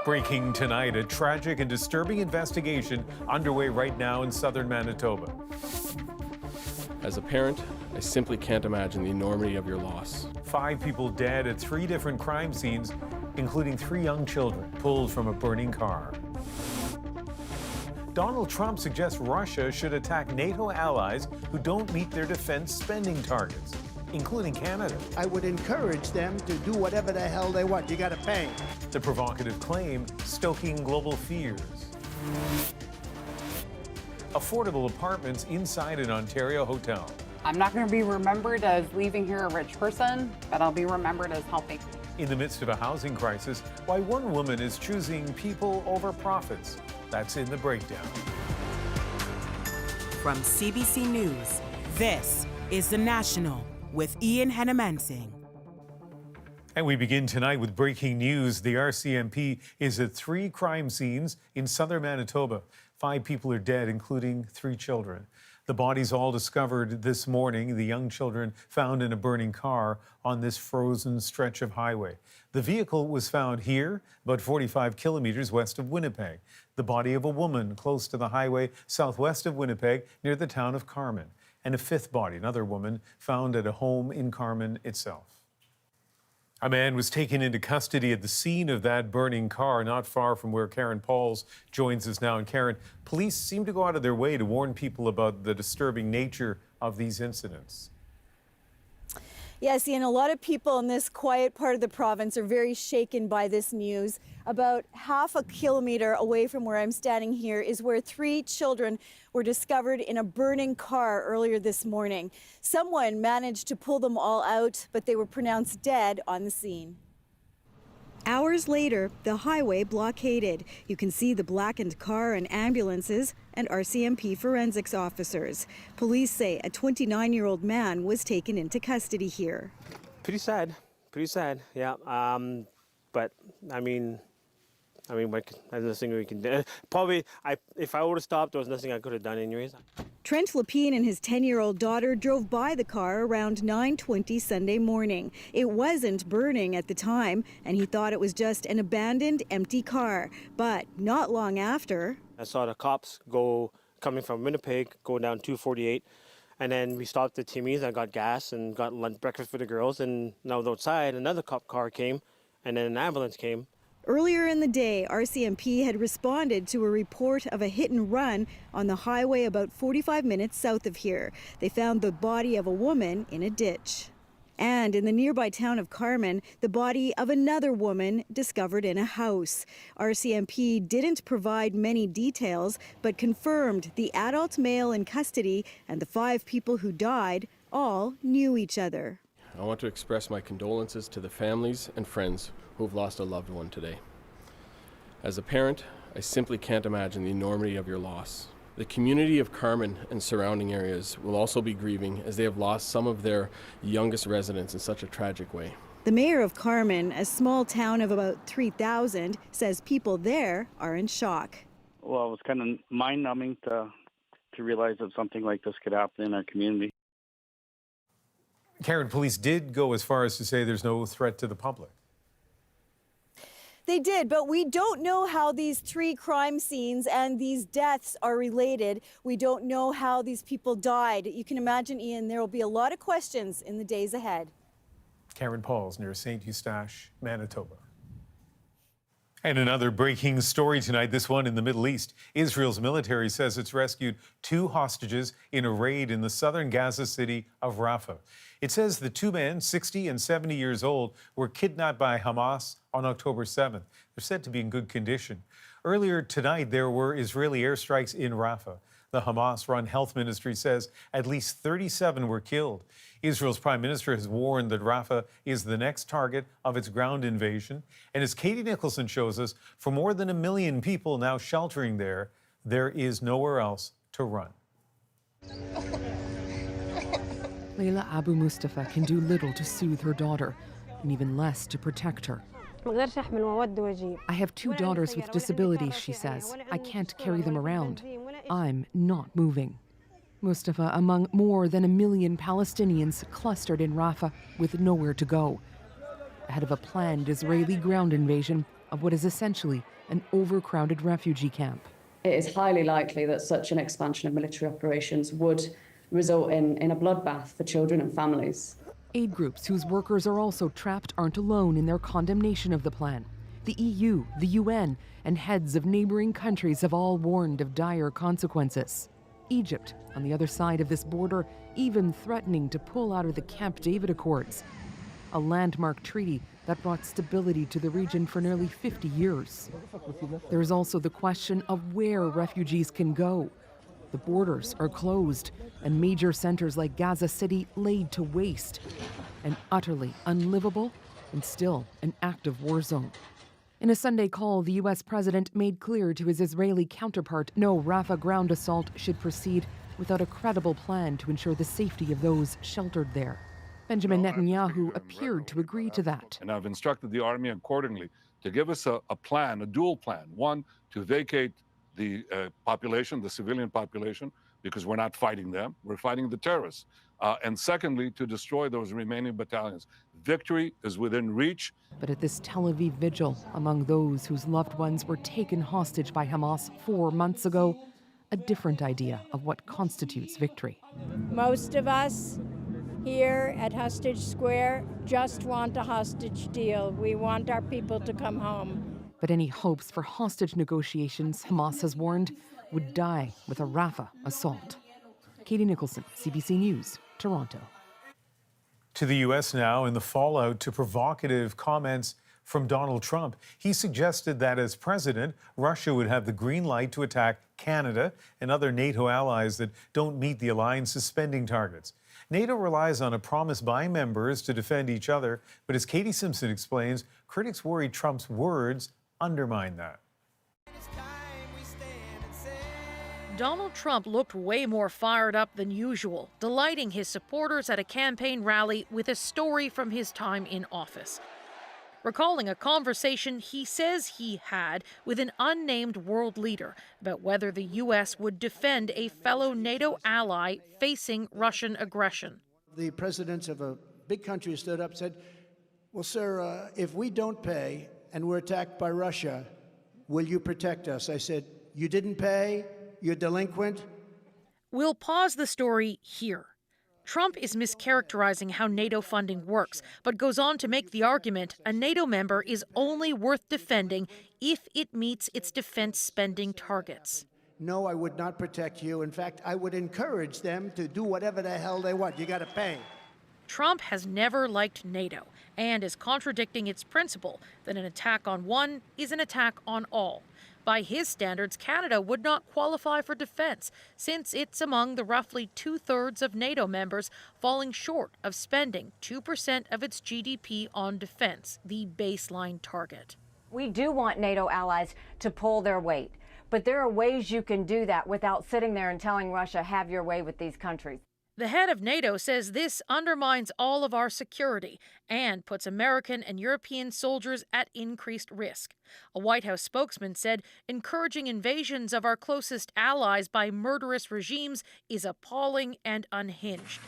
Breaking tonight, a tragic and disturbing investigation underway right now in southern Manitoba. As a parent, I simply can't imagine the enormity of your loss. 5 people dead at 3 different crime scenes, including 3 young children pulled from a burning car. Donald Trump suggests Russia should attack NATO allies who don't meet their defense spending targets, including Canada. I would encourage them to do whatever the hell they want. You got to pay. The provocative claim stoking global fears. Affordable apartments inside an Ontario hotel. I'm not going to be remembered as leaving here a rich person, but I'll be remembered as helping. In the midst of a housing crisis, why one woman is choosing people over profits. That's in the breakdown. From CBC News, this is The National with Ian Henemansing. And we begin tonight with breaking news. The RCMP is at 3 crime scenes in southern Manitoba. 5 people are dead, including 3 children. The bodies all discovered this morning, the young children found in a burning car on this frozen stretch of highway. The vehicle was found here, about 45 kilometers west of Winnipeg. The body of a woman close to the highway southwest of Winnipeg near the town of Carman. And a 5th body, another woman, found at a home in Carman itself. A man was taken into custody at the scene of that burning car, not far from where Karen Pauls joins us now. And Karen, police seem to go out of their way to warn people about the disturbing nature of these incidents. Yes, Ian, a lot of people in this quiet part of the province are very shaken by this news. About half a kilometer away from where I'm standing here is where 3 children were discovered in a burning car earlier this morning. Someone managed to pull them all out, but they were pronounced dead on the scene. Hours later, the highway blockaded. You can see the blackened car and ambulances and RCMP forensics officers. Police say a 29-year-old man was taken into custody here. Pretty sad, yeah. But I mean, there's nothing we can do. Probably, if I would have stopped, there was nothing I could have done anyways. Trent Lapine and his 10-year-old daughter drove by the car around 9:20 Sunday morning. It wasn't burning at the time, and he thought it was just an abandoned, empty car. But not long after, I saw the cops coming from Winnipeg, go down 248, and then we stopped at Timmy's and got gas and got lunch breakfast for the girls. And now outside, another cop car came, and then an ambulance came. Earlier in the day, RCMP had responded to a report of a hit and run on the highway about 45 minutes south of here. They found the body of a woman in a ditch. And in the nearby town of Carman, the body of another woman discovered in a house. RCMP didn't provide many details, but confirmed the adult male in custody and the 5 people who died all knew each other. I want to express my condolences to the families and friends who have lost a loved one today. As a parent, I simply can't imagine the enormity of your loss. The community of Carman and surrounding areas will also be grieving as they have lost some of their youngest residents in such a tragic way. The mayor of Carman, a small town of about 3,000, says people there are in shock. Well, it was kind of mind-numbing to realize that something like this could happen in our community. Karen, police did go as far as to say there's no threat to the public. They did, but we don't know how these 3 crime scenes and these deaths are related. We don't know how these people died. You can imagine, Ian, there will be a lot of questions in the days ahead. Karen Pauls near St. Eustache, Manitoba. And another breaking story tonight, this one in the Middle East. Israel's military says it's rescued 2 hostages in a raid in the southern Gaza city of Rafah. It says the 2 men, 60 and 70 years old, were kidnapped by Hamas on October 7th. They're said to be in good condition. Earlier tonight, there were Israeli airstrikes in Rafah. The Hamas-run health ministry says at least 37 were killed. Israel's prime minister has warned that Rafah is the next target of its ground invasion. And as Katie Nicholson shows us, for more than 1 million people now sheltering there, there is nowhere else to run. Leila Abu Mustafa can do little to soothe her daughter, and even less to protect her. I have 2 daughters with disabilities, she says. I can't carry them around. I'm not moving. Mustafa among more than 1 million Palestinians clustered in Rafah with nowhere to go. Ahead of a planned Israeli ground invasion, of what is essentially an overcrowded refugee camp. It is highly likely that such an expansion of military operations would result in a bloodbath for children and families. Aid groups whose workers are also trapped aren't alone in their condemnation of the plan. The EU, the UN, and heads of neighboring countries have all warned of dire consequences. Egypt, on the other side of this border, even threatening to pull out of the Camp David Accords, a landmark treaty that brought stability to the region for nearly 50 years. There is also the question of where refugees can go. The borders are closed, and major centers like Gaza City laid to waste, and utterly unlivable and still an active war zone. In a Sunday call, the U.S. president made clear to his Israeli counterpart no Rafah ground assault should proceed without a credible plan to ensure the safety of those sheltered there. Benjamin Netanyahu appeared to agree to that. And I've instructed the army accordingly to give us a plan, a dual plan. One, to vacate the population, the civilian population, because we're not fighting them, we're fighting the terrorists. And secondly, to destroy those remaining battalions. Victory is within reach. But at this Tel Aviv vigil, among those whose loved ones were taken hostage by Hamas 4 months ago, a different idea of what constitutes victory. Most of us here at Hostage Square just want a hostage deal. We want our people to come home. But any hopes for hostage negotiations, Hamas has warned, would die with a Rafah assault. Katie Nicholson, CBC News, Toronto. To the U.S. now, in the fallout to provocative comments from Donald Trump. He suggested that as president, Russia would have the green light to attack Canada and other NATO allies that don't meet the alliance's spending targets. NATO relies on a promise by members to defend each other, but as Katie Simpson explains, critics worry Trump's words undermine that. Donald Trump looked way more fired up than usual, delighting his supporters at a campaign rally with a story from his time in office. Recalling a conversation he says he had with an unnamed world leader about whether the U.S. would defend a fellow NATO ally facing Russian aggression. The presidents of a big country stood up and said, well, sir, if we don't pay and we're attacked by Russia, will you protect us? I said, you didn't pay? You're delinquent? We'll pause the story here. Trump is mischaracterizing how NATO funding works, but goes on to make the argument a NATO member is only worth defending if it meets its defense spending targets. No, I would not protect you. In fact, I would encourage them to do whatever the hell they want. You got to pay. Trump has never liked NATO and is contradicting its principle that an attack on one is an attack on all. By his standards, Canada would not qualify for defense since it's among the roughly 2/3 of NATO members falling short of spending 2% of its GDP on defense, the baseline target. We do want NATO allies to pull their weight, but there are ways you can do that without sitting there and telling Russia, have your way with these countries. The head of NATO says this undermines all of our security and puts American and European soldiers at increased risk. A White House spokesman said encouraging invasions of our closest allies by murderous regimes is appalling and unhinged.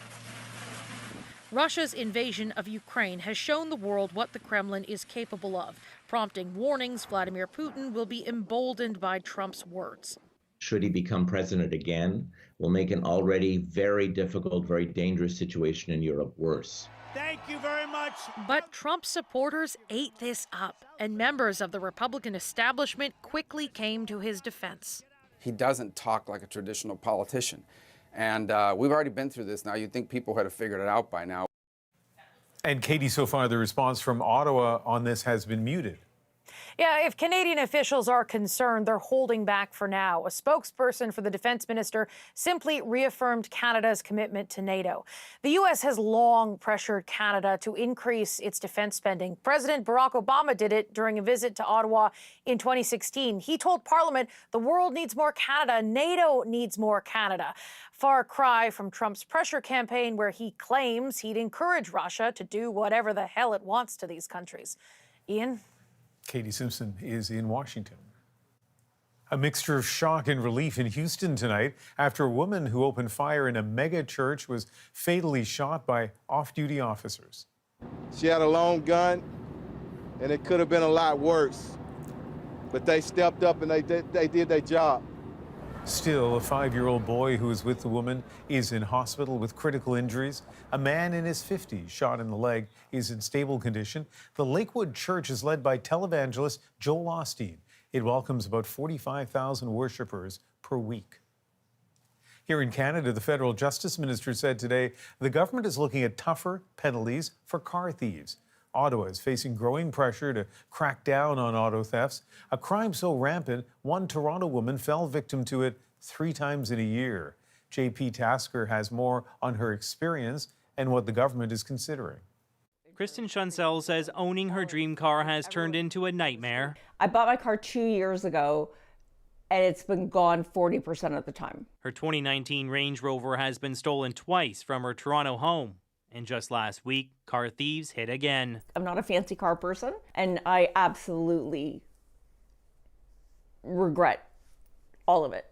Russia's invasion of Ukraine has shown the world what the Kremlin is capable of, prompting warnings Vladimir Putin will be emboldened by Trump's words. Should he become president again, will make an already very difficult, very dangerous situation in Europe worse. Thank you very much. But Trump supporters ate this up, and members of the Republican establishment quickly came to his defense. He doesn't talk like a traditional politician. And we've already been through this now. You'd think people had figured it out by now. And Katie, so far the response from Ottawa on this has been muted. Yeah, if Canadian officials are concerned, they're holding back for now. A spokesperson for the defense minister simply reaffirmed Canada's commitment to NATO. The U.S. has long pressured Canada to increase its defense spending. President Barack Obama did it during a visit to Ottawa in 2016. He told Parliament the world needs more Canada, NATO needs more Canada. Far cry from Trump's pressure campaign, where he claims he'd encourage Russia to do whatever the hell it wants to these countries. Ian? Katie Simpson is in Washington. A mixture of shock and relief in Houston tonight after a woman who opened fire in a mega church was fatally shot by off-duty officers. She had a long gun, and it could have been a lot worse. but they stepped up and they did their job. Still, a 5-year-old boy who was with the woman is in hospital with critical injuries. A man in his 50s, shot in the leg, is in stable condition. The Lakewood Church is led by televangelist Joel Osteen. It welcomes about 45,000 worshippers per week. Here in Canada, the federal justice minister said today the government is looking at tougher penalties for car thieves. Ottawa is facing growing pressure to crack down on auto thefts, a crime so rampant, one Toronto woman fell victim to it 3 times in a year. JP Tasker has more on her experience and what the government is considering. Kristen Shunsell says owning her dream car has turned into a nightmare. I bought my car 2 years ago, and it's been gone 40% of the time. Her 2019 Range Rover has been stolen twice from her Toronto home. And just last week, car thieves hit again. I'm not a fancy car person, and I absolutely regret all of it.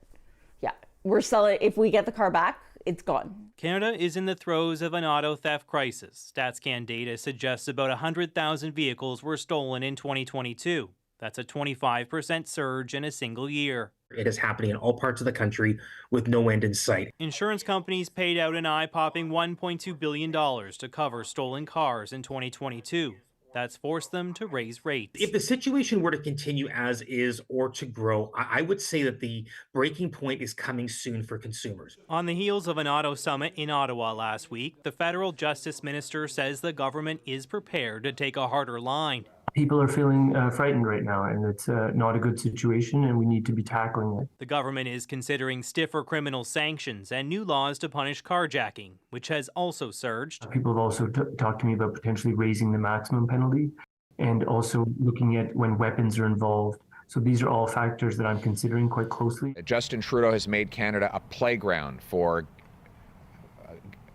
Yeah, we're selling. If we get the car back, it's gone. Canada is in the throes of an auto theft crisis. StatsCan data suggests about 100,000 vehicles were stolen in 2022. That's a 25% surge in a single year. It is happening in all parts of the country with no end in sight. Insurance companies paid out an eye-popping $1.2 billion to cover stolen cars in 2022. That's forced them to raise rates. If the situation were to continue as is or to grow, I would say that the breaking point is coming soon for consumers. On the heels of an auto summit in Ottawa last week, the federal justice minister says the government is prepared to take a harder line. People are feeling frightened right now, and it's not a good situation, and we need to be tackling it. The government is considering stiffer criminal sanctions and new laws to punish carjacking, which has also surged. People have also talked to me about potentially raising the maximum penalty and also looking at when weapons are involved. So these are all factors that I'm considering quite closely. Justin Trudeau has made Canada a playground for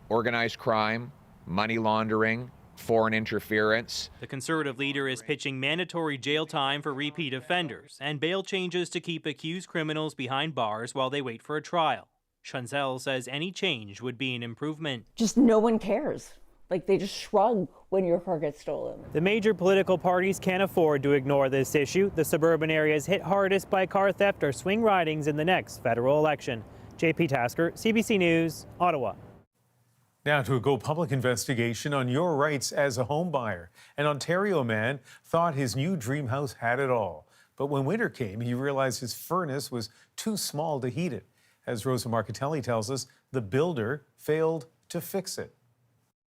organized crime, money laundering, foreign interference. The Conservative leader is pitching mandatory jail time for repeat offenders and bail changes to keep accused criminals behind bars while they wait for a trial. Shunsell says any change would be an improvement. Just no one cares. Like, they just shrug when your car gets stolen. The major political parties can't afford to ignore this issue. The suburban areas hit hardest by car theft or swing ridings in the next federal election. JP Tasker, CBC News, Ottawa. Now to a Go Public investigation on your rights as a home buyer. An Ontario man thought his new dream house had it all. But when winter came, he realized his furnace was too small to heat it. As Rosa Marcatelli tells us, the builder failed to fix it.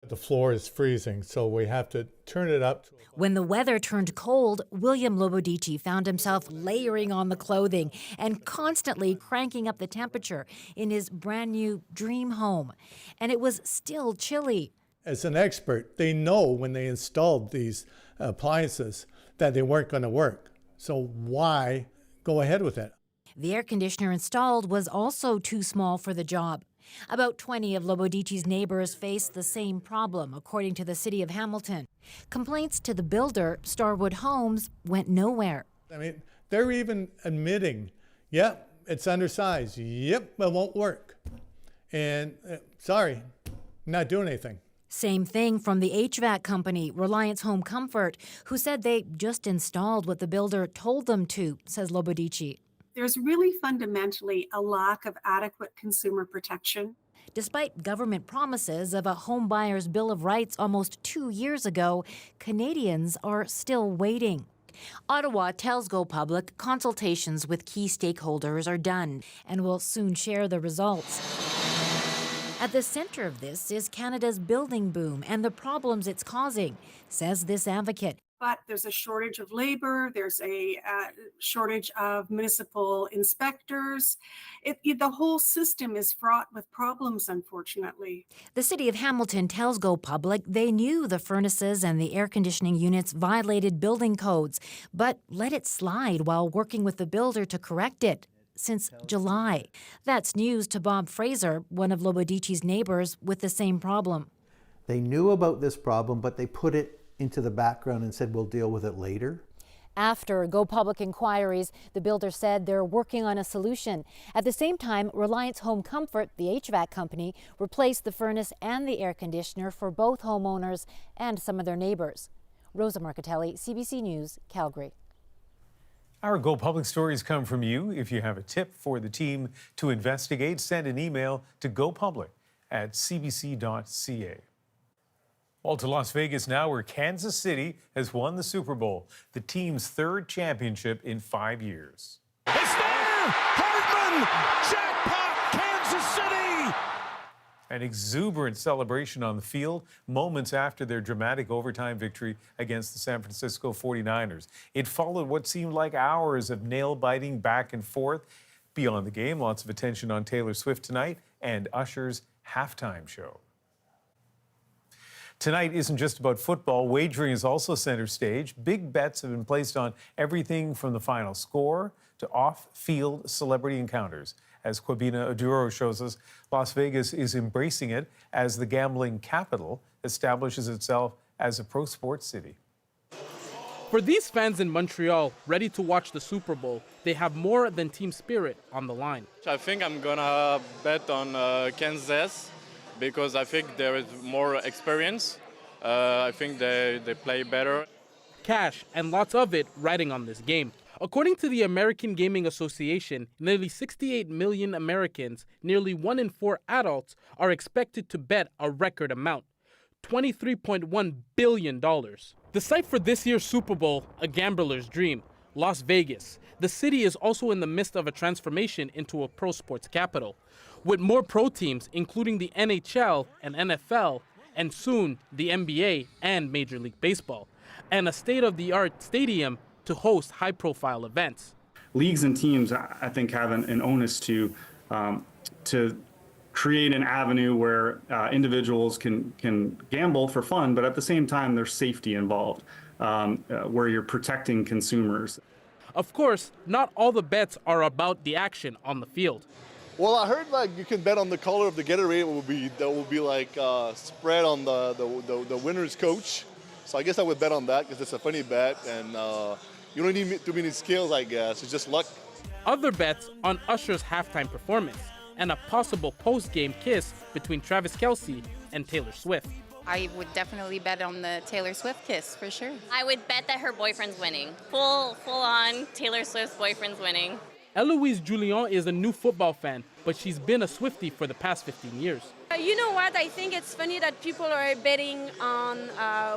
The floor is freezing, so we have to turn it up. When the weather turned cold, William Lobodici found himself layering on the clothing and constantly cranking up the temperature in his brand new dream home. And it was still chilly. As an expert, they know when they installed these appliances that they weren't going to work. So why go ahead with it? The air conditioner installed was also too small for the job. About 20 of Lobodici's neighbors face the same problem, according to the city of Hamilton. Complaints to the builder, Starwood Homes, went nowhere. I mean, they're even admitting, yep, it's undersized. Yep, it won't work. And sorry, not doing anything. Same thing from the HVAC company, Reliance Home Comfort, who said they just installed what the builder told them to, says Lobodici. There's really fundamentally a lack of adequate consumer protection. Despite government promises of a home buyer's Bill of Rights almost 2 years ago, Canadians are still waiting. Ottawa tells Go Public consultations with key stakeholders are done and will soon share the results. At the center of this is Canada's building boom and the problems it's causing, says this advocate. But there's a shortage of labor, there's a shortage of municipal inspectors. The whole system is fraught with problems, unfortunately. The city of Hamilton tells Go Public they knew the furnaces and the air conditioning units violated building codes, but let it slide while working with the builder to correct it since July. That's news to Bob Fraser, one of Lobodici's neighbors with the same problem. They knew about this problem, but they put it into the background and said, we'll deal with it later. After Go Public inquiries, the builder said they're working on a solution. At the same time, Reliance Home Comfort, the HVAC company, replaced the furnace and the air conditioner for both homeowners and some of their neighbors. Rosa Marcatelli, CBC News, Calgary. Our Go Public stories come from you. If you have a tip for the team to investigate, send an email to gopublic@cbc.ca. Well, to Las Vegas now, where Kansas City has won the Super Bowl, the team's third championship in 5 years. It's there! Hartman! Jackpot! Kansas City! An exuberant celebration on the field moments after their dramatic overtime victory against the San Francisco 49ers. It followed what seemed like hours of nail-biting back and forth. Beyond the game, lots of attention on Taylor Swift tonight and Usher's halftime show. Tonight isn't just about football. Wagering is also center stage. Big bets have been placed on everything from the final score to off-field celebrity encounters. As Kwabena Aduro shows us, Las Vegas is embracing it as the gambling capital establishes itself as a pro sports city. For these fans in Montreal ready to watch the Super Bowl, they have more than team spirit on the line. I think I'm gonna bet on Kansas because I think there is more experience. I think they play better. Cash, and lots of it, riding on this game. According to the American Gaming Association, nearly 68 million Americans, nearly 1 in 4 adults, are expected to bet a record amount, $23.1 billion. The site for this year's Super Bowl, a gambler's dream, Las Vegas. The city is also in the midst of a transformation into a pro sports capital, with more pro teams, including the NHL and NFL, and soon the NBA and Major League Baseball, and a state-of-the-art stadium to host high-profile events. Leagues and teams, I think, have an onus to create an avenue where individuals can gamble for fun, but at the same time, there's safety involved, where you're protecting consumers. Of course, not all the bets are about the action on the field. Well, I heard like you can bet on the color of the Gatorade will be like spread on the winner's coach. So I guess I would bet on that because it's a funny bet, and you don't need too many skills, I guess. It's just luck. Other bets on Usher's halftime performance and a possible post-game kiss between Travis Kelce and Taylor Swift. I would definitely bet on the Taylor Swift kiss, for sure. I would bet that her boyfriend's winning. Full-on Taylor Swift's boyfriend's winning. Eloise Julien is a new football fan, but she's been a Swiftie for the past 15 years. You know what? I think it's funny that people are betting on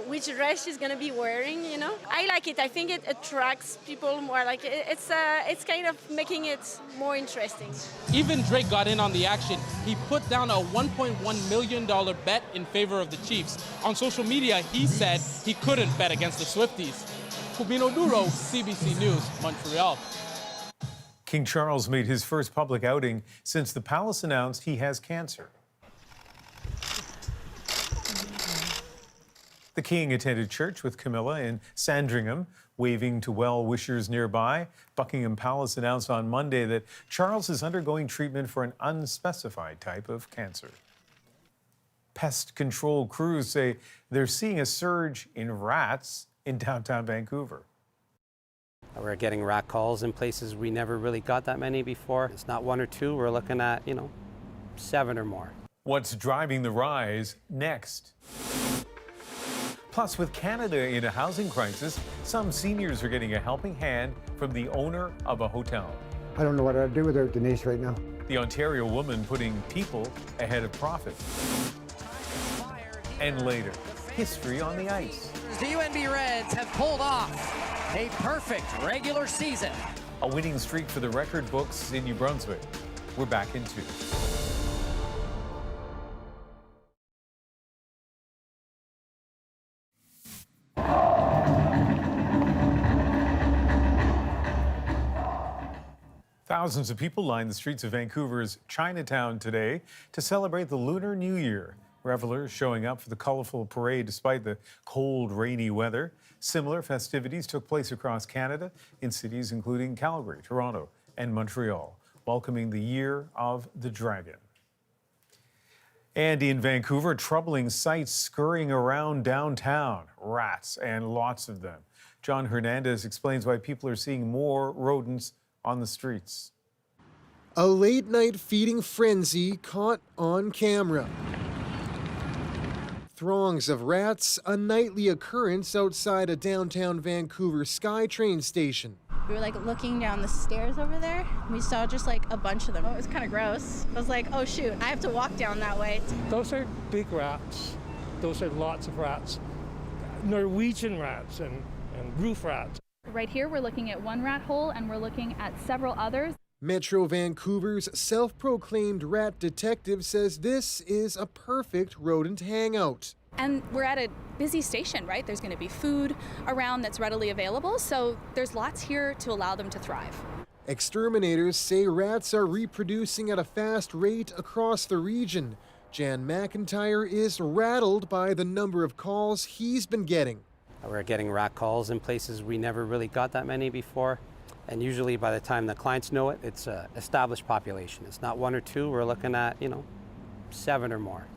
which dress she's going to be wearing, you know? I like it. I think it attracts people more. Like it's kind of making it more interesting. Even Drake got in on the action. He put down a $1.1 million bet in favor of the Chiefs. On social media, he said he couldn't bet against the Swifties. Kubino Duro, CBC News, Montreal. King Charles made his first public outing since the palace announced he has cancer. The king attended church with Camilla in Sandringham, waving to well-wishers nearby. Buckingham Palace announced on Monday that Charles is undergoing treatment for an unspecified type of cancer. Pest control crews say they're seeing a surge in rats in downtown Vancouver. We're getting rat calls in places we never really got that many before. It's not 1 or 2, we're looking at, 7 or more. What's driving the rise next? Plus, with Canada in a housing crisis, some seniors are getting a helping hand from the owner of a hotel. I don't know what I'd do without Denise right now. The Ontario woman putting people ahead of profit. And later, history on the ice. The UNB Reds have pulled off a perfect regular season. A winning streak for the record books in New Brunswick. We're back in 2. Thousands of people lined the streets of Vancouver's Chinatown today to celebrate the Lunar New Year. Revelers showing up for the colorful parade despite the cold, rainy weather. Similar festivities took place across Canada in cities including Calgary, Toronto, and Montreal, welcoming the Year of the Dragon. And in Vancouver, troubling sights scurrying around downtown. Rats, and lots of them. John Hernandez explains why people are seeing more rodents on the streets. A late-night feeding frenzy caught on camera. Throngs of rats, a nightly occurrence outside a downtown Vancouver SkyTrain station. We were like looking down the stairs over there. We saw just like a bunch of them. It was kind of gross. I was like, oh shoot, I have to walk down that way. Those are big rats. Those are lots of rats. Norwegian rats and roof rats. Right here, we're looking at one rat hole and we're looking at several others. Metro Vancouver's self-proclaimed rat detective says this is a perfect rodent hangout. And we're at a busy station, right? There's going to be food around that's readily available, so there's lots here to allow them to thrive. Exterminators say rats are reproducing at a fast rate across the region. Jan McIntyre is rattled by the number of calls he's been getting. We're getting rat calls in places we never really got that many before. And usually by the time the clients know it, it's an established population. It's not one or two, we're looking at, 7 or more.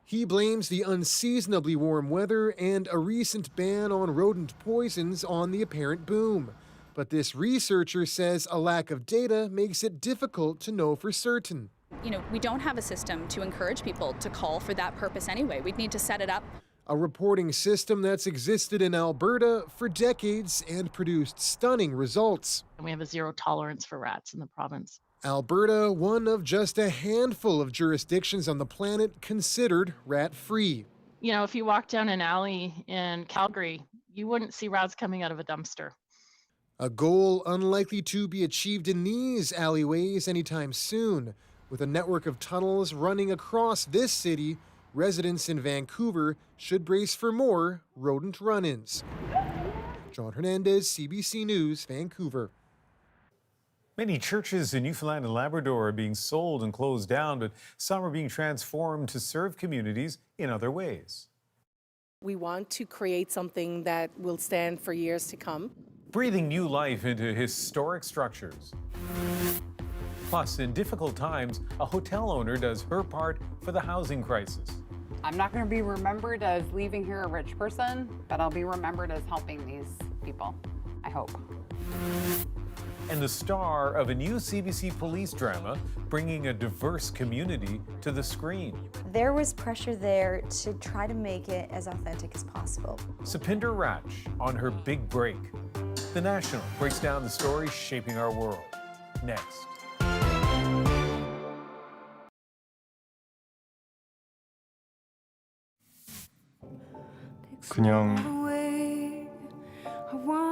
He blames the unseasonably warm weather and a recent ban on rodent poisons on the apparent boom. But this researcher says a lack of data makes it difficult to know for certain. We don't have a system to encourage people to call for that purpose anyway. We'd need to set it up. A reporting system that's existed in Alberta for decades and produced stunning results. And we have a zero tolerance for rats in the province. Alberta, one of just a handful of jurisdictions on the planet considered rat-free. If you walk down an alley in Calgary, you wouldn't see rats coming out of a dumpster. A goal unlikely to be achieved in these alleyways anytime soon. With a network of tunnels running across this city, residents in Vancouver should brace for more rodent run-ins. John Hernandez, CBC News, Vancouver. Many churches in Newfoundland and Labrador are being sold and closed down, but some are being transformed to serve communities in other ways. We want to create something that will stand for years to come. Breathing new life into historic structures. Plus, in difficult times, a hotel owner does her part for the housing crisis. I'm not going to be remembered as leaving here a rich person, but I'll be remembered as helping these people, I hope. And the star of a new CBC police drama, bringing a diverse community to the screen. There was pressure there to try to make it as authentic as possible. Supinder Wraich on her big break. The National breaks down the stories shaping our world. Next. 그냥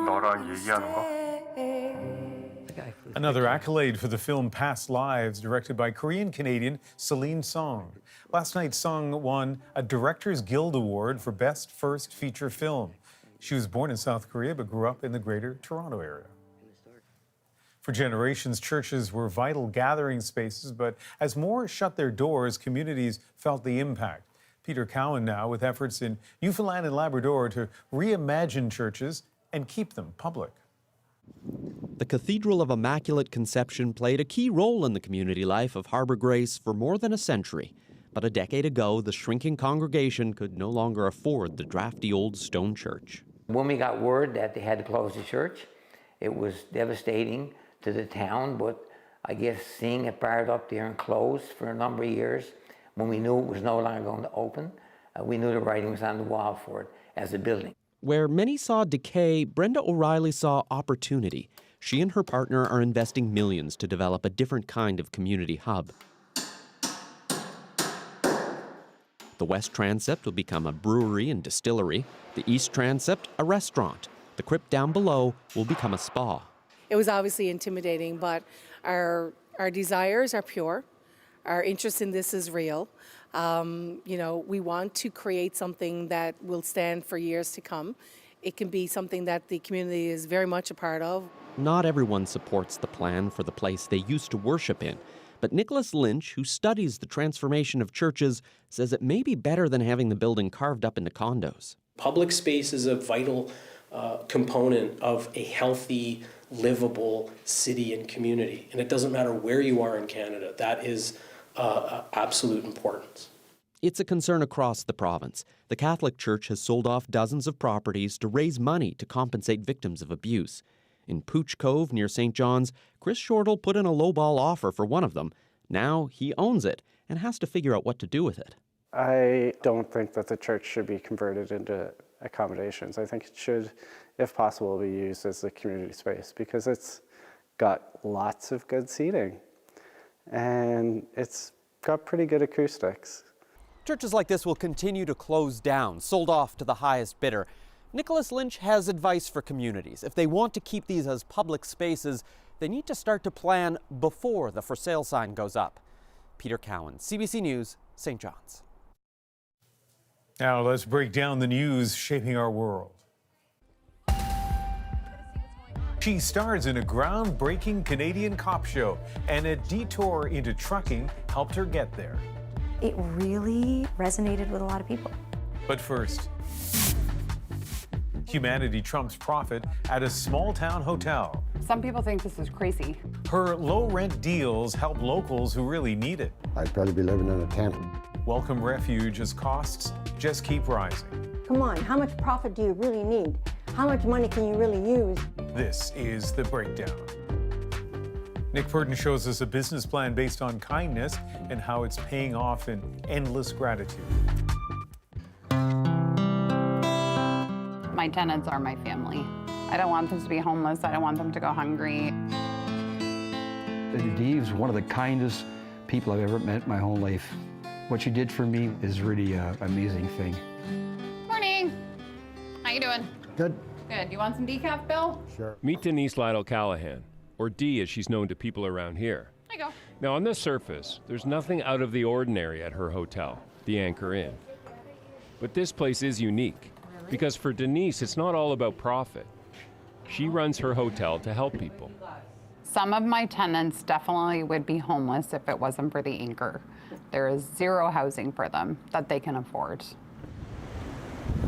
너랑 얘기하는 거? Another accolade for the film Past Lives, directed by Korean-Canadian Celine Song. Last night, Song won a Directors Guild Award for Best First Feature Film. She was born in South Korea but grew up in the Greater Toronto area. For generations, churches were vital gathering spaces, but as more shut their doors, communities felt the impact. Peter Cowan now with efforts in Newfoundland and Labrador to reimagine churches and keep them public. The Cathedral of Immaculate Conception played a key role in the community life of Harbour Grace for more than a century. But a decade ago, the shrinking congregation could no longer afford the drafty old stone church. When we got word that they had to close the church, it was devastating to the town, but I guess seeing it barred up there and closed for a number of years, when we knew it was no longer going to open, we knew the writing was on the wall for it as a building. Where many saw decay, Brenda O'Reilly saw opportunity. She and her partner are investing millions to develop a different kind of community hub. The west transept will become a brewery and distillery. The east transept, a restaurant. The crypt down below will become a spa. It was obviously intimidating, but our desires are pure. Our interest in this is real. We want to create something that will stand for years to come. It can be something that the community is very much a part of. Not everyone supports the plan for the place they used to worship in. But Nicholas Lynch, who studies the transformation of churches, says it may be better than having the building carved up into condos. Public space is a vital component of a healthy, livable city and community. And it doesn't matter where you are in Canada. That is absolute importance. It's a concern across the province. The Catholic Church has sold off dozens of properties to raise money to compensate victims of abuse. In Pooch Cove near St. John's, Chris Shortle put in a lowball offer for one of them. Now he owns it and has to figure out what to do with it. I don't think that the church should be converted into accommodations. I think it should, if possible, be used as a community space because it's got lots of good seating and it's got pretty good acoustics. Churches like this will continue to close down, sold off to the highest bidder. Nicholas Lynch has advice for communities. If they want to keep these as public spaces, they need to start to plan before the for sale sign goes up. Peter Cowan, CBC News, St. John's. Now let's break down the news shaping our world. She stars in a groundbreaking Canadian cop show, and a detour into trucking helped her get there. It really resonated with a lot of people. But first, humanity trumps profit at a small-town hotel. Some people think this is crazy. Her low-rent deals help locals who really need it. I'd probably be living in a tent. Welcome refuge as costs just keep rising. Come on, how much profit do you really need? How much money can you really use? This is The Breakdown. Nick Purden shows us a business plan based on kindness and how it's paying off in endless gratitude. My tenants are my family. I don't want them to be homeless. I don't want them to go hungry. Dee's one of the kindest people I've ever met in my whole life. What she did for me is really an amazing thing. Morning. How you doing? Good. Good. You want some decaf, Bill? Sure. Meet Denise Lytle Callahan, or Dee as she's known to people around here. There you go. Now on the surface, there's nothing out of the ordinary at her hotel, the Anchor Inn. But this place is unique, because for Denise, it's not all about profit. She runs her hotel to help people. Some of my tenants definitely would be homeless if it wasn't for the Anchor. There is zero housing for them that they can afford.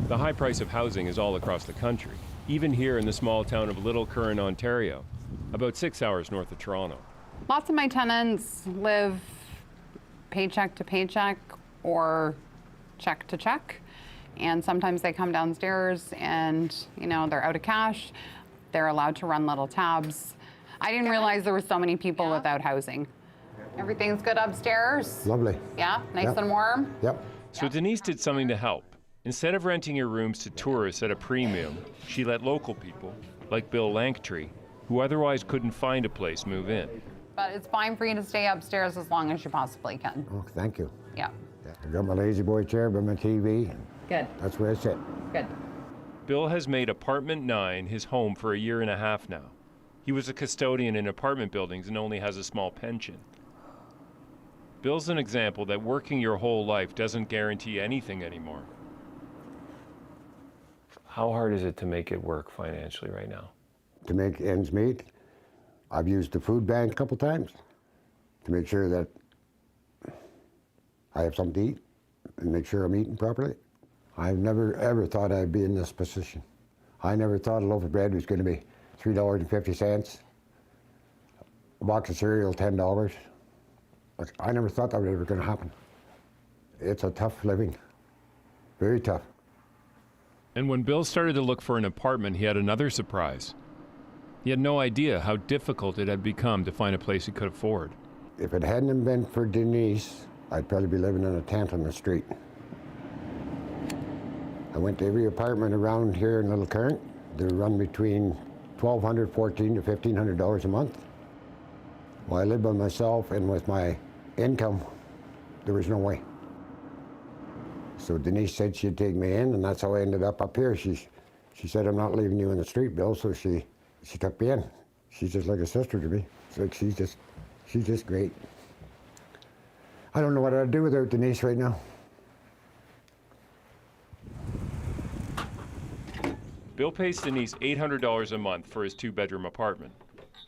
The high price of housing is all across the country, even here in the small town of Little Curran, Ontario, about 6 hours north of Toronto. Lots of my tenants live paycheck to paycheck or check to check. And sometimes they come downstairs and, you know, they're out of cash. They're allowed to run little tabs. I didn't realize there were so many people without housing. Everything's good upstairs? Lovely. Yeah, nice and warm? Yep. So Denise did something to help. Instead of renting her rooms to tourists at a premium, she let local people, like Bill Lanktree, who otherwise couldn't find a place, move in. But it's fine for you to stay upstairs as long as you possibly can. Oh, thank you. Yeah. I got my lazy boy chair by my TV. Good. That's where I sit. Good. Bill has made Apartment 9 his home for a year and a half now. He was a custodian in apartment buildings and only has a small pension. Bill's an example that working your whole life doesn't guarantee anything anymore. How hard is it to make it work financially right now? To make ends meet, I've used the food bank a couple times to make sure that I have something to eat and make sure I'm eating properly. I've never ever thought I'd be in this position. I never thought a loaf of bread was going to be $3.50, a box of cereal $10. I never thought that was ever going to happen. It's a tough living, very tough. And when Bill started to look for an apartment, he had another surprise. He had no idea how difficult it had become to find a place he could afford. If it hadn't been for Denise, I'd probably be living in a tent on the street. I went to every apartment around here in Little Curran. They run between $1,200, $1,400 to $1,500 a month. Well, I lived by myself, and with my income, there was no way. So Denise said she'd take me in, and that's how I ended up here. She said, I'm not leaving you in the street, Bill, so she took me in. She's just like a sister to me. It's like she's just great. I don't know what I'd do without Denise right now. Bill pays Denise $800 a month for his two-bedroom apartment.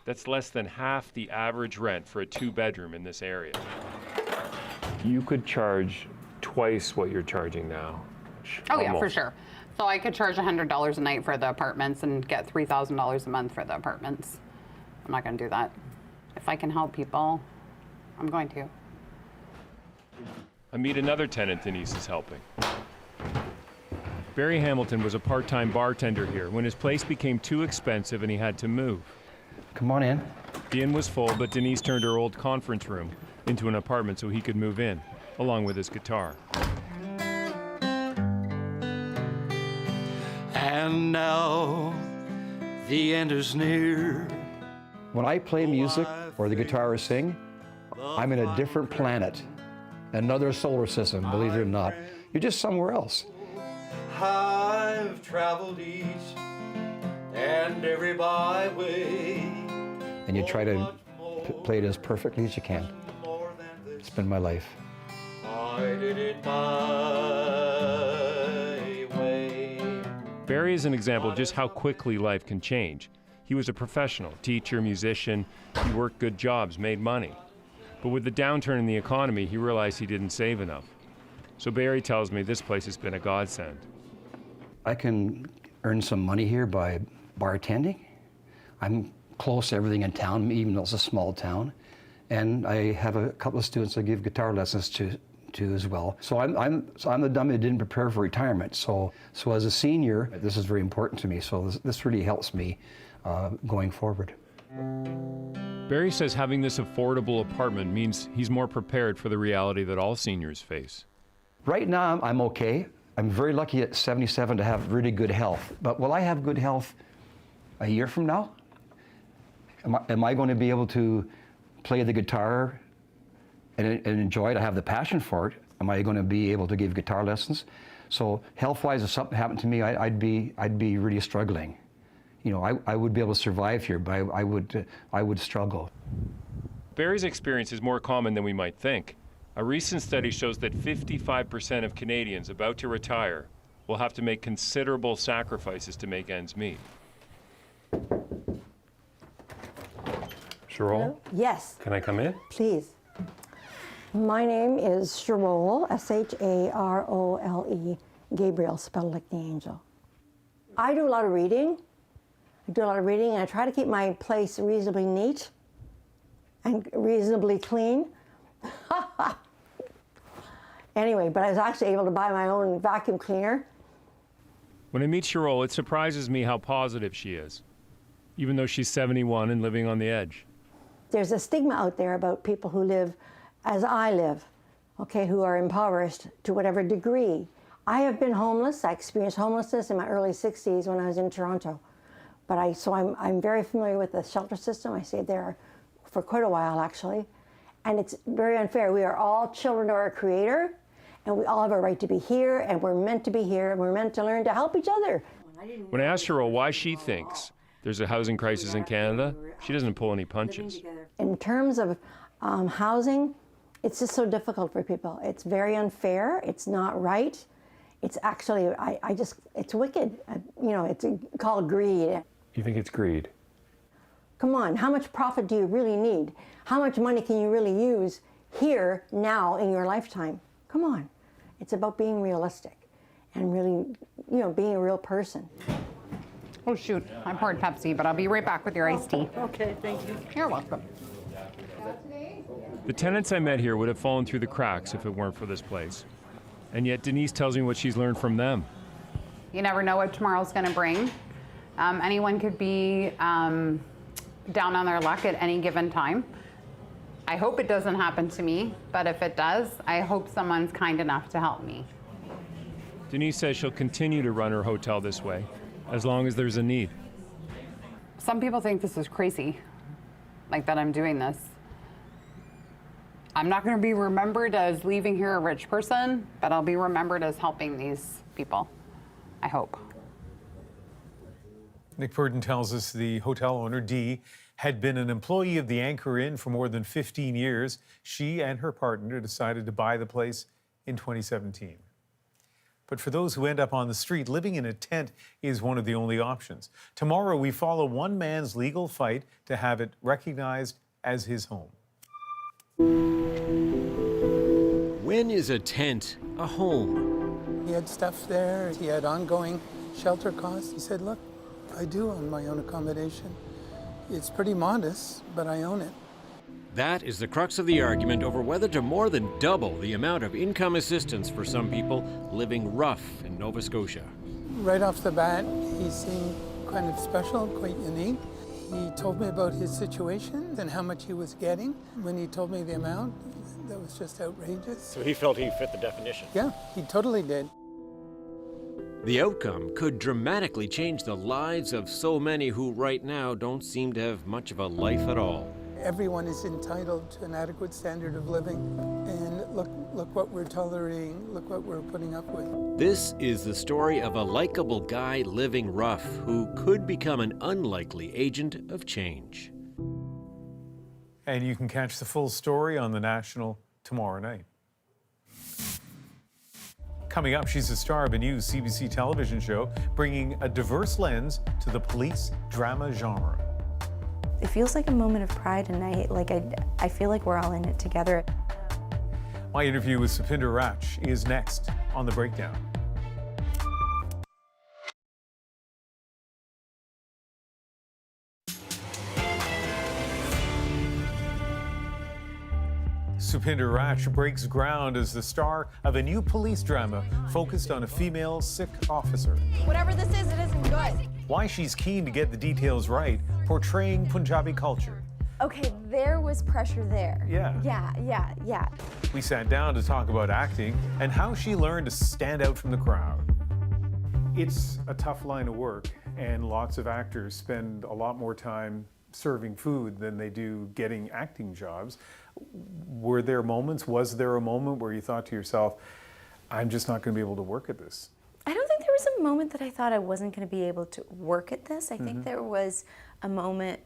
That's less than half the average rent for a two-bedroom in this area. You could charge twice what you're charging now. Oh yeah, for sure. So I could charge $100 a night for the apartments and get $3,000 a month for the apartments. I'm not going to do that. If I can help people, I'm going to. I meet another tenant Denise is helping. Barry Hamilton was a part-time bartender here when his place became too expensive and he had to move. Come on in. The inn was full, but Denise turned her old conference room into an apartment so he could move in, along with his guitar. And now the end is near. When I play music or the guitar or sing, I'm in a different planet, another solar system, believe it or not. You're just somewhere else. I've traveled each and every byway. And you try to play it as perfectly as you can. It's been my life. I did it my way. Barry is an example of just how quickly life can change. He was a professional, teacher, musician. He worked good jobs, made money. But with the downturn in the economy, he realized he didn't save enough. So Barry tells me this place has been a godsend. I can earn some money here by bartending. I'm close to everything in town, even though it's a small town. And I have a couple of students I give guitar lessons to as well. So I'm the dummy that didn't prepare for retirement. So as a senior, this is very important to me. So this really helps me going forward. Barry says having this affordable apartment means he's more prepared for the reality that all seniors face. Right now, I'm okay. I'm very lucky at 77 to have really good health. But will I have good health a year from now? Am I going to be able to play the guitar and enjoy it? I have the passion for it. Am I going to be able to give guitar lessons? So health-wise, if something happened to me, I'd be really struggling. You know, I would be able to survive here, but I would struggle. Barry's experience is more common than we might think. A recent study shows that 55% of Canadians about to retire will have to make considerable sacrifices to make ends meet. Sherol? Yes. Can I come in? Please. My name is Sherol, S-H-A-R-O-L-E, Gabriel, spelled like the angel. I do a lot of reading. And I try to keep my place reasonably neat and reasonably clean. Anyway, but I was actually able to buy my own vacuum cleaner. When I meet Sherol, it surprises me how positive she is, even though she's 71 and living on the edge. There's a stigma out there about people who live as I live, okay, who are impoverished to whatever degree. I have been homeless. I experienced homelessness in my early 60s when I was in Toronto. But I'm very familiar with the shelter system. I stayed there for quite a while, actually. And it's very unfair. We are all children of our Creator, and we all have a right to be here, and we're meant to be here, and we're meant to learn to help each other. When I asked Sherol why she thinks there's a housing crisis in Canada, she doesn't pull any punches. In terms of housing, it's just so difficult for people. It's very unfair. It's not right. It's actually, it's wicked. You know, it's called greed. You think it's greed? Come on, how much profit do you really need? How much money can you really use here, now, in your lifetime? Come on. It's about being realistic and really, you know, being a real person. Oh shoot, I poured Pepsi, but I'll be right back with your iced tea. Okay, thank you. You're welcome. The tenants I met here would have fallen through the cracks if it weren't for this place. And yet Denise tells me what she's learned from them. You never know what tomorrow's going to bring. Anyone could be down on their luck at any given time. I hope it doesn't happen to me, but if it does, I hope someone's kind enough to help me. Denise says she'll continue to run her hotel this way, as long as there's a need. Some people think this is crazy, like that I'm doing this. I'm not going to be remembered as leaving here a rich person, but I'll be remembered as helping these people, I hope. Nick Purdon tells us the hotel owner, Dee, had been an employee of the Anchor Inn for more than 15 years. She and her partner decided to buy the place in 2017. But for those who end up on the street, living in a tent is one of the only options. Tomorrow, we follow one man's legal fight to have it recognized as his home. When is a tent a home? He had stuff there. He had ongoing shelter costs. He said, look, I do own my own accommodation. It's pretty modest, but I own it. That is the crux of the argument over whether to more than double the amount of income assistance for some people living rough in Nova Scotia. Right off the bat, he seemed kind of special, quite unique. He told me about his situation and how much he was getting. When he told me the amount, that was just outrageous. So he felt he fit the definition? Yeah, he totally did. The outcome could dramatically change the lives of so many who right now don't seem to have much of a life at all. Everyone is entitled to an adequate standard of living, and look what we're tolerating, look what we're putting up with. This is the story of a likable guy living rough who could become an unlikely agent of change. And you can catch the full story on The National tomorrow night. Coming up, she's the star of a new CBC television show bringing a diverse lens to the police drama genre. It feels like a moment of pride, and I feel like we're all in it together. My interview with Supinder Wraich is next on The Breakdown. Supinder Wraich breaks ground as the star of a new police drama focused on a female Sikh officer. Whatever this is, it isn't good. Why she's keen to get the details right, portraying Punjabi culture. Okay, there was pressure there. Yeah. Yeah. We sat down to talk about acting and how she learned to stand out from the crowd. It's a tough line of work, and lots of actors spend a lot more time serving food than they do getting acting jobs. Was there a moment where you thought to yourself, I'm just not going to be able to work at this? I don't think there was a moment that I thought I wasn't going to be able to work at this. I think there was a moment,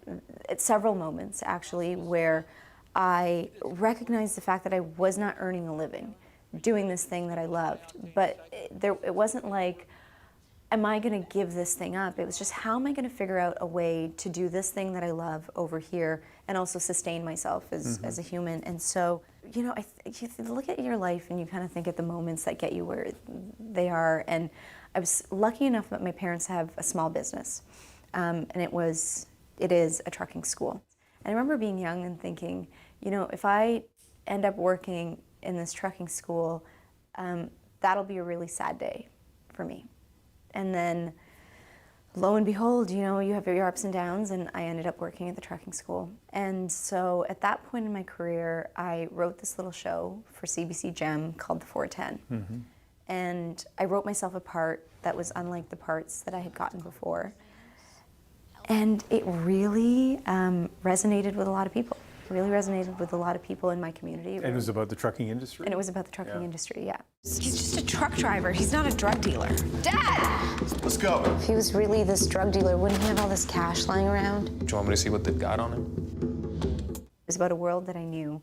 several moments actually, where I recognized the fact that I was not earning a living doing this thing that I loved. But it wasn't like, am I going to give this thing up? It was just, how am I going to figure out a way to do this thing that I love over here and also sustain myself as a human? And so, you know, you look at your life and you kind of think at the moments that get you where they are. And I was lucky enough that my parents have a small business, and it is a trucking school. And I remember being young and thinking, you know, if I end up working in this trucking school, that'll be a really sad day for me. And then, lo and behold, you know, you have your ups and downs, and I ended up working at the trucking school. And so at that point in my career, I wrote this little show for CBC Gem called The 410. And I wrote myself a part that was unlike the parts that I had gotten before. And it really resonated with a lot of people. It really resonated with a lot of people in my community. And it was about the trucking industry? And it was about the trucking industry, yeah. He's just a truck driver. He's not a drug dealer. Dad! Let's go. If he was really this drug dealer, wouldn't he have all this cash lying around? Do you want me to see what they've got on him? It was about a world that I knew.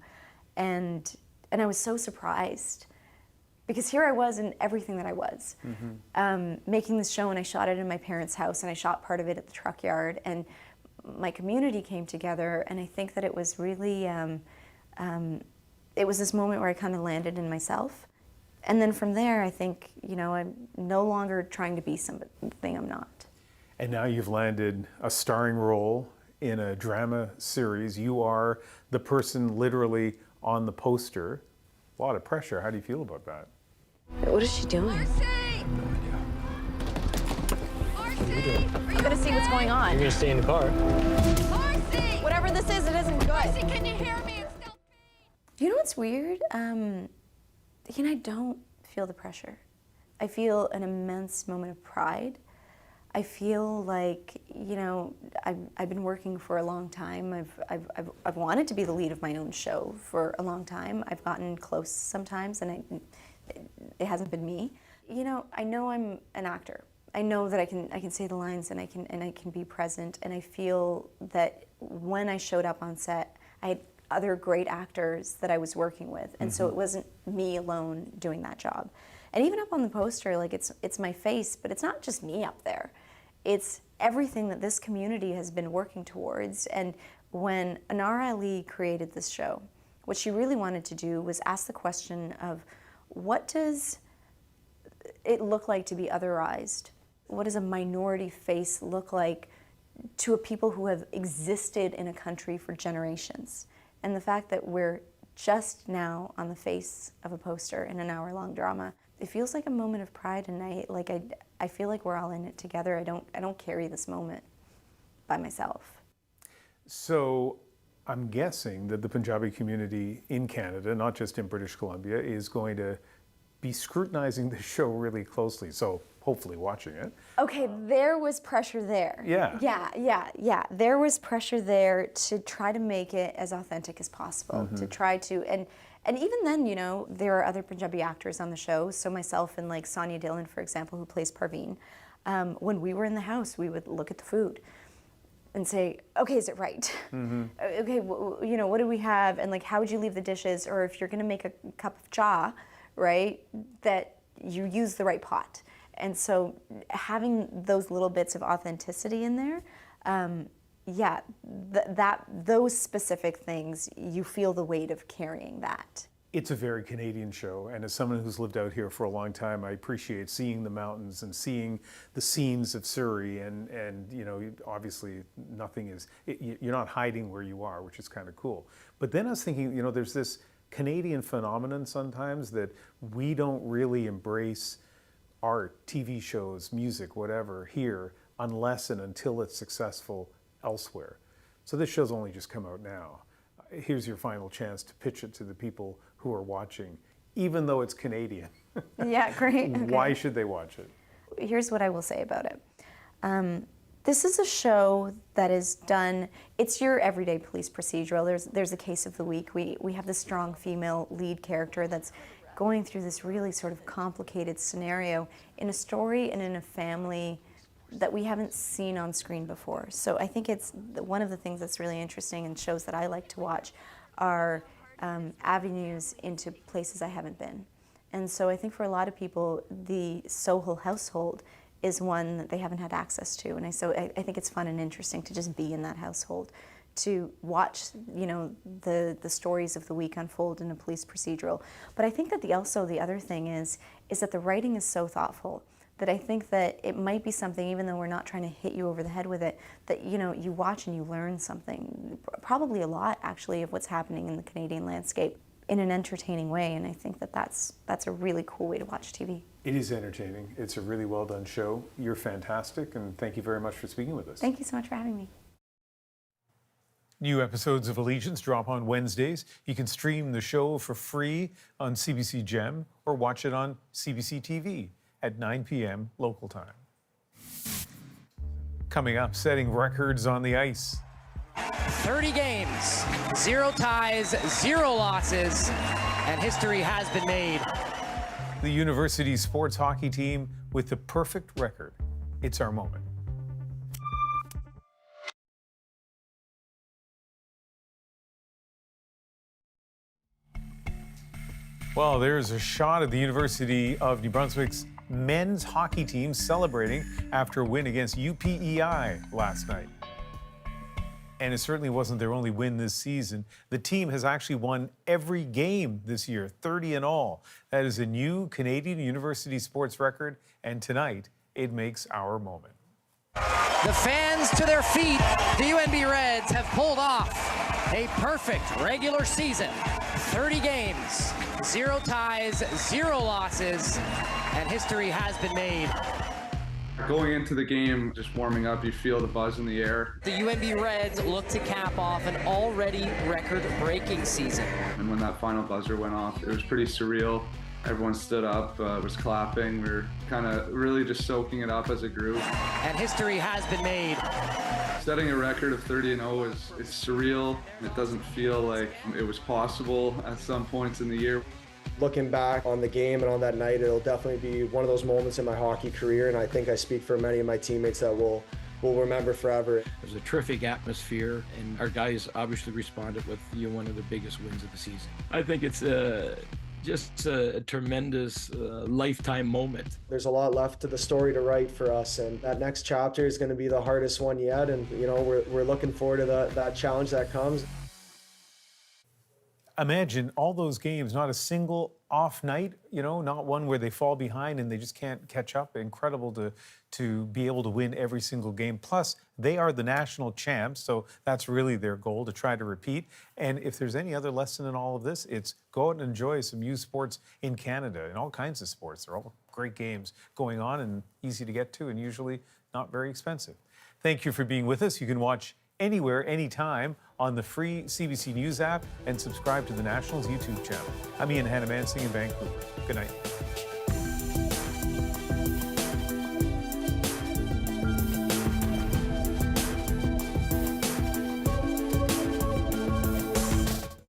And I was so surprised. Because here I was in everything that I was. Making this show, and I shot it in my parents' house, and I shot part of it at the truck yard. And my community came together, and I think that it was really, it was this moment where I kind of landed in myself. And then from there, I think, you know, I'm no longer trying to be something I'm not. And now you've landed a starring role in a drama series. You are the person literally on the poster. A lot of pressure. How do you feel about that? What is she doing? I'm gonna see what's going on. You're gonna stay in the car. Whatever this is, it isn't good. Can you hear me? It's still... You know what's weird? You know, I don't feel the pressure. I feel an immense moment of pride. I feel like, you know, I've been working for a long time. I've wanted to be the lead of my own show for a long time. I've gotten close sometimes, and it hasn't been me. You know I'm an actor. I know that I can say the lines, and I can be present. And I feel that when I showed up on set, I had other great actors that I was working with, and so it wasn't me alone doing that job. And even up on the poster, like it's my face, but it's not just me up there. It's everything that this community has been working towards. And when Anara Ali created this show, what she really wanted to do was ask the question of, what does it look like to be otherized? What does a minority face look like to a people who have existed in a country for generations? And the fact that we're just now on the face of a poster in an hour-long drama, it feels like a moment of pride, and I feel like we're all in it together. I don't carry this moment by myself. So I'm guessing that the Punjabi community in Canada, not just in British Columbia, is going to be scrutinizing the show really closely. So hopefully watching it. Okay, there was pressure there. Yeah. Yeah. There was pressure there to try to make it as authentic as possible, to try to, and even then, you know, there are other Punjabi actors on the show. So myself and like Sonia Dillon, for example, who plays Parveen, when we were in the house, we would look at the food and say, okay, is it right? Okay, you know, what do we have? And like, how would you leave the dishes? Or if you're gonna make a cup of cha, right, that you use the right pot. And so having those little bits of authenticity in there, yeah, those specific things, you feel the weight of carrying that. It's a very Canadian show, and as someone who's lived out here for a long time, I appreciate seeing the mountains and seeing the scenes of Surrey, and you know, obviously nothing is, you're not hiding where you are, which is kind of cool. But then I was thinking, you know, there's this Canadian phenomenon sometimes that we don't really embrace art, TV shows, music, whatever, here, unless and until it's successful elsewhere. So this show's only just come out now. Here's your final chance to pitch it to the people who are watching, even though it's Canadian. Yeah, great. Okay. Why should they watch it? Here's what I will say about it. This is a show that is done, it's your everyday police procedural. There's a case of the week. We have this strong female lead character that's going through this really sort of complicated scenario in a story and in a family that we haven't seen on screen before. So I think it's one of the things that's really interesting and shows that I like to watch are avenues into places I haven't been. And so I think for a lot of people, the Soho household is one that they haven't had access to. And so I think it's fun and interesting to just be in that household, to watch, you know, the stories of the week unfold in a police procedural. But I think that also the other thing is that the writing is so thoughtful that I think that it might be something, even though we're not trying to hit you over the head with it, that, you know, you watch and you learn something, probably a lot actually of what's happening in the Canadian landscape in an entertaining way. And I think that that's a really cool way to watch TV. It is entertaining. It's a really well done show. You're fantastic, and thank you very much for speaking with us. Thank you so much for having me. New episodes of Allegiance drop on Wednesdays. You can stream the show for free on CBC Gem or watch it on CBC TV at 9 p.m. local time. Coming up, setting records on the ice. 30 games, 0 ties, 0 losses, and history has been made. The university sports hockey team with the perfect record. It's our moment. Well, there's a shot of the University of New Brunswick's men's hockey team celebrating after a win against UPEI last night. And it certainly wasn't their only win this season. The team has actually won every game this year, 30 in all. That is a new Canadian university sports record, and tonight it makes our moment. The fans to their feet, the UNB Reds have pulled off a perfect regular season. 30 games, 0 ties, 0 losses, and history has been made. Going into the game, just warming up, you feel the buzz in the air. The UNB Reds look to cap off an already record-breaking season. And when that final buzzer went off, it was pretty surreal. Everyone stood up, was clapping. We were kind of really just soaking it up as a group. And history has been made. Setting a record of 30-0 is surreal. It doesn't feel like it was possible at some points in the year. Looking back on the game and on that night, it'll definitely be one of those moments in my hockey career, and I think I speak for many of my teammates that we'll remember forever. It was a terrific atmosphere, and our guys obviously responded with one of the biggest wins of the season. I think it's just a tremendous lifetime moment. There's a lot left to the story to write for us, and that next chapter is going to be the hardest one yet, and you know we're looking forward to that challenge that comes. Imagine all those games, not a single off night, you know, not one where they fall behind and they just can't catch up. Incredible to be able to win every single game. Plus, they are the national champs, so that's really their goal, to try to repeat. And if there's any other lesson in all of this, it's go out and enjoy some youth sports in Canada, and all kinds of sports. They're all great games going on and easy to get to and usually not very expensive. Thank you for being with us. You can watch anywhere, anytime on the free CBC News app and subscribe to the Nationals YouTube channel. I'm Ian Hannah-Mansing in Vancouver. Good night.